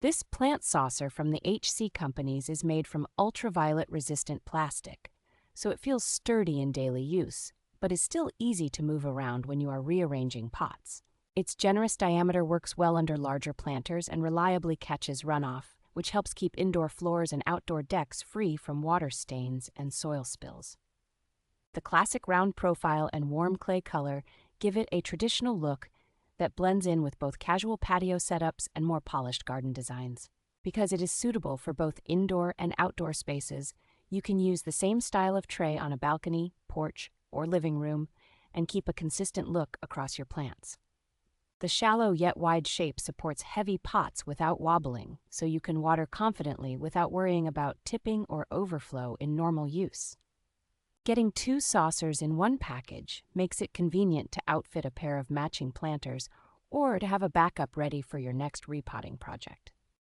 This plant saucer from the HC companies is made from ultraviolet resistant plastic, so it feels sturdy in daily use, but is still easy to move around when you are rearranging pots. Its generous diameter works well under larger planters and reliably catches runoff, which helps keep indoor floors and outdoor decks free from water stains and soil spills. The classic round profile and warm clay color give it a traditional look that blends in with both casual patio setups and more polished garden designs. Because it is suitable for both indoor and outdoor spaces, you can use the same style of tray on a balcony, porch, or living room and keep a consistent look across your plants. The shallow yet wide shape supports heavy pots without wobbling, so you can water confidently without worrying about tipping or overflow in normal use. Getting 2 saucers in one package makes it convenient to outfit a pair of matching planters or to have a backup ready for your next repotting project.